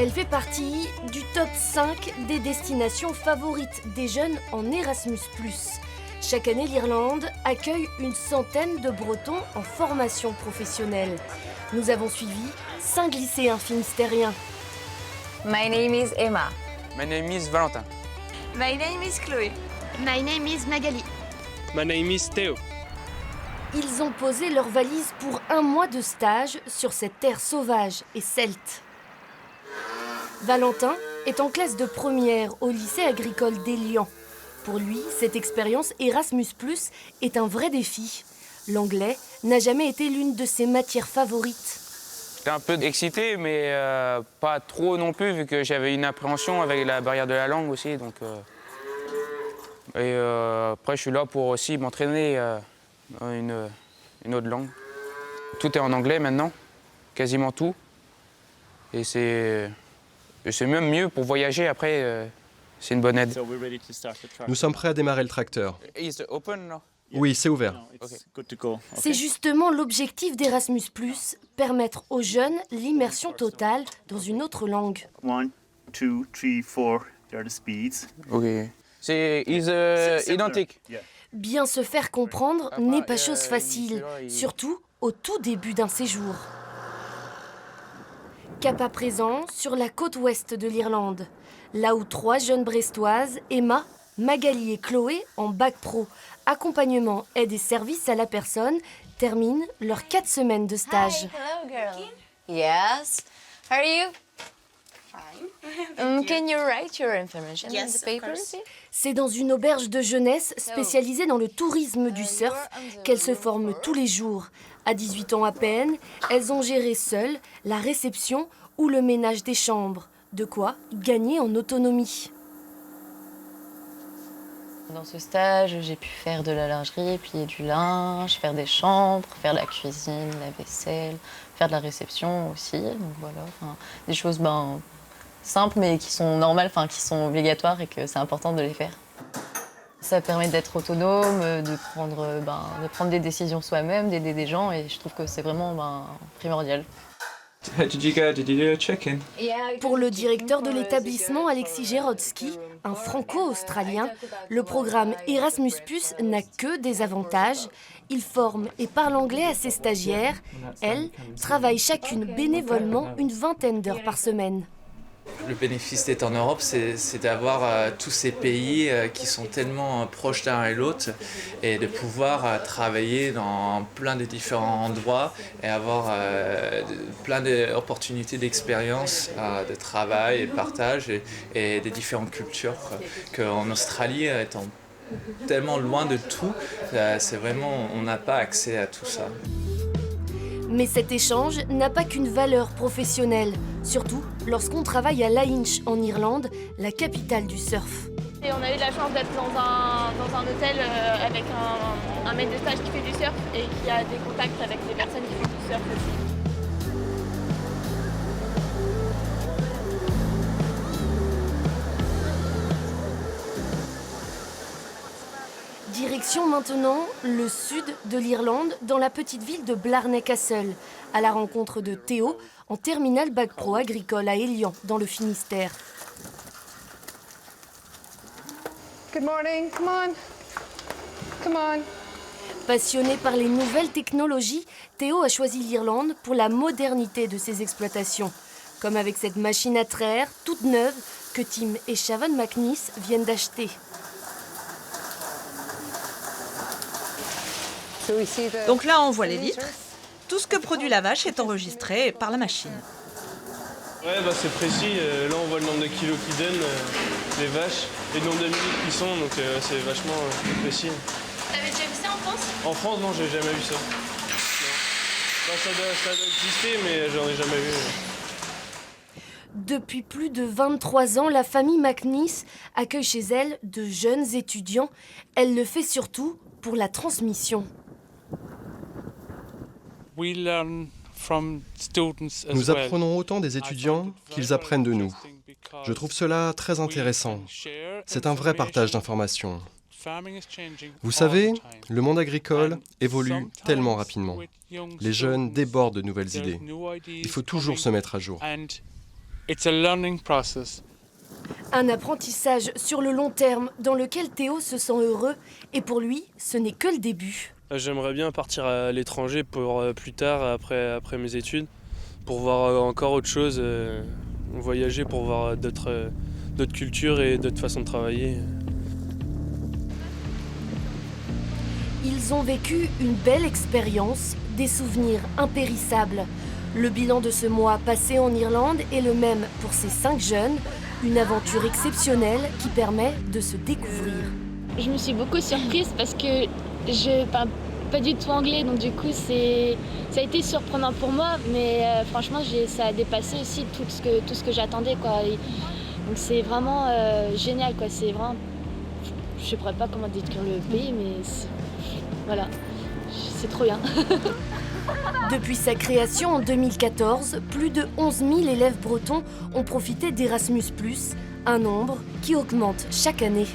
Elle fait partie du top 5 des destinations favorites des jeunes en Erasmus+. Chaque année, l'Irlande accueille une centaine de Bretons en formation professionnelle. Nous avons suivi 5 lycéens finistériens. My name is Emma. My name is Valentin. My name is Chloé. My name is Magali. My name is Théo. Ils ont posé leurs valises pour 1 mois de stage sur cette terre sauvage et celte. Valentin est en classe de première au lycée agricole d'Élian. Pour lui, cette expérience Erasmus+ est un vrai défi. L'anglais n'a jamais été l'une de ses matières favorites. J'étais un peu excité, mais pas trop non plus, vu que j'avais une appréhension avec la barrière de la langue aussi. Donc, après, je suis là pour aussi m'entraîner dans une autre langue. Tout est en anglais maintenant, quasiment tout. Et c'est même mieux pour voyager après, c'est une bonne aide. Nous sommes prêts à démarrer le tracteur. Is it open now? Oui, c'est ouvert. C'est justement l'objectif d'Erasmus+, permettre aux jeunes l'immersion totale dans une autre langue. 1, 2, 3, 4, they're the speeds. Ok. C'est identique. Bien se faire comprendre n'est pas chose facile, surtout au tout début d'un séjour. Cap à présent sur la côte ouest de l'Irlande, là où 3 jeunes brestoises, Emma, Magali et Chloé, en bac pro, accompagnement, aide et service à la personne, terminent leurs 4 semaines de stage. Hello, girl. Yes. How are you? Fine. Can you write your information in Yes, the paper? of course. C'est dans une auberge de jeunesse spécialisée dans le tourisme du surf qu'elles se forment tous les jours. À 18 ans à peine, elles ont géré seules la réception ou le ménage des chambres. De quoi gagner en autonomie. Dans ce stage, j'ai pu faire de la lingerie, plier du linge, faire des chambres, faire la cuisine, la vaisselle, faire de la réception aussi. Donc voilà, des choses simples mais qui sont normales, qui sont obligatoires et que c'est important de les faire. Ça permet d'être autonome, de prendre des décisions soi-même, d'aider des gens et je trouve que c'est vraiment primordial. Did you do a check-in? Pour le directeur de l'établissement, Alexis Gerodsky, un franco-australien, le programme Erasmus+ n'a que des avantages. Il forme et parle anglais à ses stagiaires. Elles travaillent chacune bénévolement une vingtaine d'heures par semaine. Le bénéfice d'être en Europe, c'est d'avoir tous ces pays qui sont tellement proches l'un et l'autre et de pouvoir travailler dans plein de différents endroits et avoir plein d'opportunités d'expérience, de travail et de partage et des différentes cultures. Qu'en Australie, étant tellement loin de tout, c'est vraiment, on n'a pas accès à tout ça. Mais cet échange n'a pas qu'une valeur professionnelle, surtout lorsqu'on travaille à Lahinch en Irlande, la capitale du surf. Et on a eu la chance d'être dans un hôtel avec un maître de stage qui fait du surf et qui a des contacts avec des personnes qui font du surf aussi. Direction maintenant le sud de l'Irlande, dans la petite ville de Blarney Castle, à la rencontre de Théo, en terminale bac pro agricole à Élian, dans le Finistère. Good morning, come on. Come on. Passionné par les nouvelles technologies, Théo a choisi l'Irlande pour la modernité de ses exploitations. Comme avec cette machine à traire, toute neuve, que Tim et Siobhan McNeice viennent d'acheter. Donc là, on voit les litres. Tout ce que produit la vache est enregistré par la machine. Ouais, c'est précis. Là, on voit le nombre de kilos qu'ils donnent, les vaches, et le nombre de minutes qu'ils sont, donc c'est vachement précis. T'avais déjà vu ça en France? En France, non, j'ai jamais vu ça. Non. Ça doit exister, mais j'en ai jamais vu. Depuis plus de 23 ans, la famille McNeice accueille chez elle de jeunes étudiants. Elle le fait surtout pour la transmission. Nous apprenons autant des étudiants qu'ils apprennent de nous. Je trouve cela très intéressant. C'est un vrai partage d'informations. Vous savez, le monde agricole évolue tellement rapidement. Les jeunes débordent de nouvelles idées. Il faut toujours se mettre à jour. It's a learning process. Un apprentissage sur le long terme dans lequel Théo se sent heureux et pour lui, ce n'est que le début. J'aimerais bien partir à l'étranger pour plus tard, après mes études, pour voir encore autre chose, voyager pour voir d'autres cultures et d'autres façons de travailler. Ils ont vécu une belle expérience, des souvenirs impérissables. Le bilan de ce mois passé en Irlande est le même pour ces 5 jeunes, une aventure exceptionnelle qui permet de se découvrir. Je me suis beaucoup surprise parce que je parle pas du tout anglais, donc du coup ça a été surprenant pour moi, mais franchement ça a dépassé aussi tout ce que j'attendais, quoi. Donc c'est vraiment génial, quoi. C'est vraiment, je ne pourrais pas comment décrire le pays, mais voilà, c'est trop bien. Depuis sa création en 2014, plus de 11 000 élèves bretons ont profité d'Erasmus+, un nombre qui augmente chaque année.